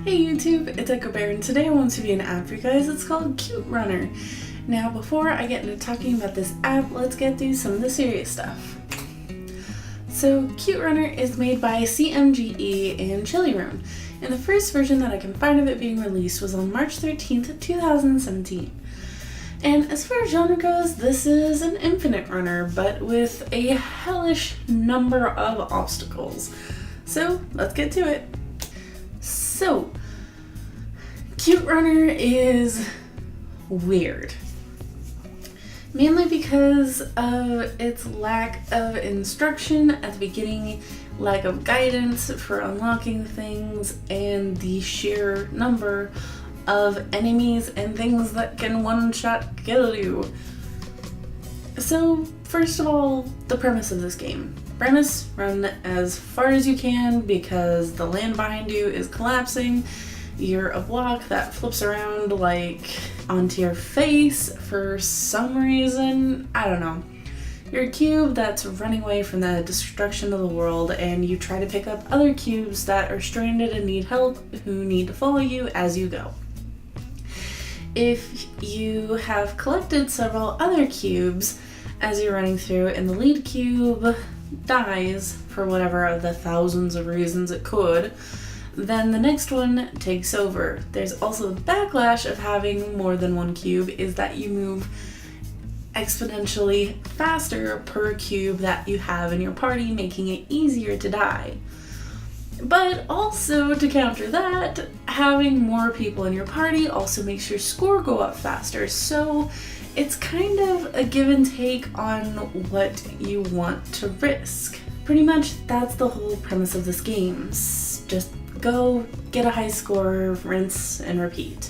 Hey YouTube, it's echobear, and today I want to be an app for you guys. It's called Cute Runner. Now before I get into talking about this app, let's get through some of the serious stuff. So Cute Runner is made by CMGE and Chili Room, and the first version that I can find of it being released was on March 13th, 2017. And as far as genre goes, this is an infinite runner, but with a hellish number of obstacles. So let's get to it. So, Cute Runner is weird. Mainly because of its lack of instruction at the beginning, lack of guidance for unlocking things, and the sheer number of enemies and things that can one-shot kill you. So, first of all, the premise of this game. Premise, run as far as you can because the land behind you is collapsing. You're a block that flips around like onto your face for some reason. I don't know. You're a cube that's running away from the destruction of the world, and you try to pick up other cubes that are stranded and need help, who need to follow you as you go. If you have collected several other cubes as you're running through and the lead cube dies for whatever of the thousands of reasons it could, then the next one takes over. There's also the backlash of having more than one cube is that you move exponentially faster per cube that you have in your party, making it easier to die. But also, to counter that, having more people in your party also makes your score go up faster, so it's kind of a give and take on what you want to risk. Pretty much that's the whole premise of this game. Just go, get a high score, rinse and repeat.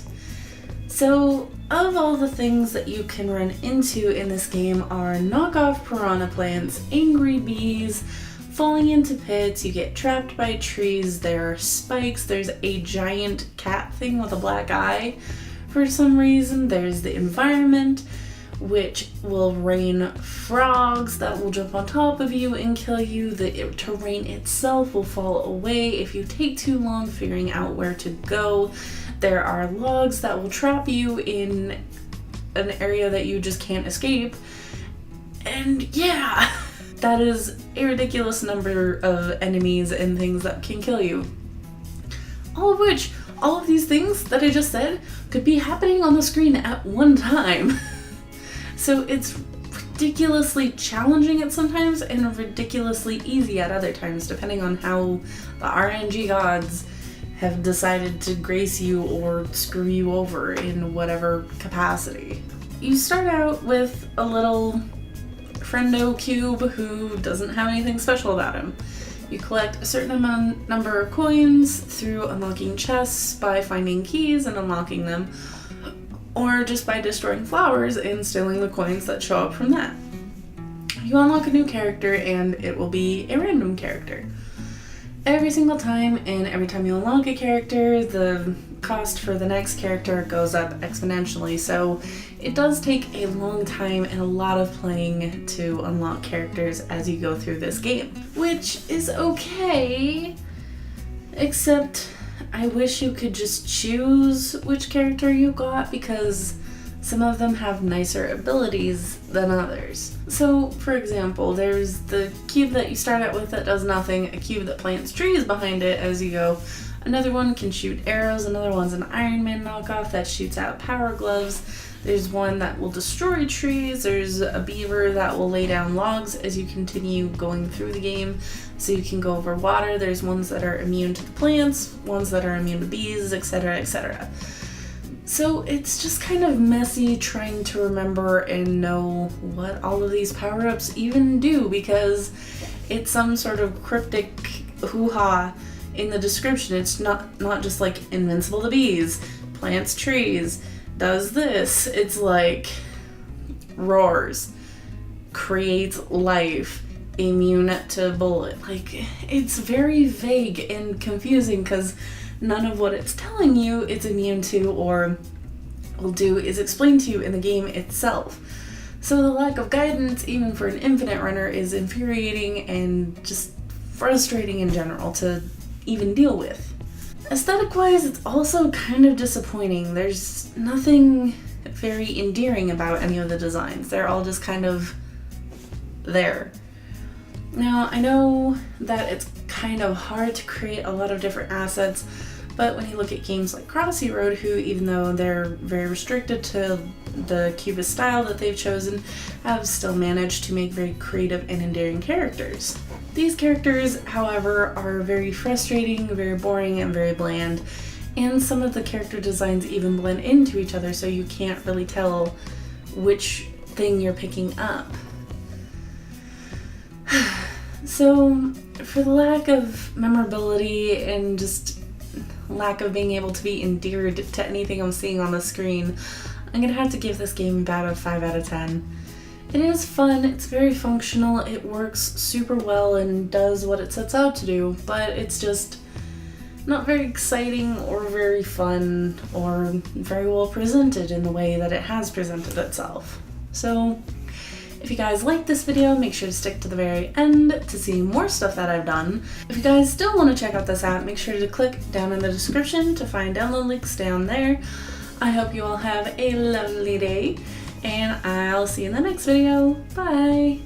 So, of all the things that you can run into in this game are knockoff piranha plants, angry bees, falling into pits, you get trapped by trees, there are spikes, there's a giant cat thing with a black eye for some reason, there's the environment, which will rain frogs that will jump on top of you and kill you. The terrain itself will fall away if you take too long figuring out where to go. There are logs that will trap you in an area that you just can't escape. And yeah, that is a ridiculous number of enemies and things that can kill you. All of these things that I just said could be happening on the screen at one time. So it's ridiculously challenging at sometimes and ridiculously easy at other times, depending on how the RNG gods have decided to grace you or screw you over in whatever capacity. You start out with a little friendo cube who doesn't have anything special about him. You collect a certain number of coins through unlocking chests by finding keys and unlocking them, or just by destroying flowers and stealing the coins that show up from that. You unlock a new character and it will be a random character. Every single time, and every time you unlock a character, the cost for the next character goes up exponentially, so it does take a long time and a lot of playing to unlock characters as you go through this game. Which is okay, except I wish you could just choose which character you got because some of them have nicer abilities than others. So, for example, there's the cube that you start out with that does nothing, a cube that plants trees behind it as you go. Another one can shoot arrows, another one's an Iron Man knockoff that shoots out power gloves. There's one that will destroy trees, there's a beaver that will lay down logs as you continue going through the game so you can go over water. There's ones that are immune to the plants, ones that are immune to bees, etc., etc. So it's just kind of messy trying to remember and know what all of these power-ups even do because it's some sort of cryptic hoo-ha in the description. It's not just like invincible to bees, plants trees, does this. It's like roars, creates life, immune to bullet. Like, it's very vague and confusing because none of what it's telling you it's immune to or will do is explained to you in the game itself. So the lack of guidance, even for an infinite runner, is infuriating and just frustrating in general to even deal with. Aesthetic-wise, it's also kind of disappointing. There's nothing very endearing about any of the designs. They're all just kind of there. Now, I know that it's kind of hard to create a lot of different assets, but when you look at games like Crossy Road, who, even though they're very restricted to the Cubist style that they've chosen, have still managed to make very creative and endearing characters. These characters, however, are very frustrating, very boring, and very bland, and some of the character designs even blend into each other, so you can't really tell which thing you're picking up. So, for the lack of memorability and just lack of being able to be endeared to anything I'm seeing on the screen, I'm gonna have to give this game about a 5 out of 10. It is fun, it's very functional, it works super well and does what it sets out to do, but it's just not very exciting or very fun or very well presented in the way that it has presented itself. So, if you guys like this video, make sure to stick to the very end to see more stuff that I've done. If you guys still want to check out this app, make sure to click down in the description to find download links down there. I hope you all have a lovely day, and I'll see you in the next video. Bye!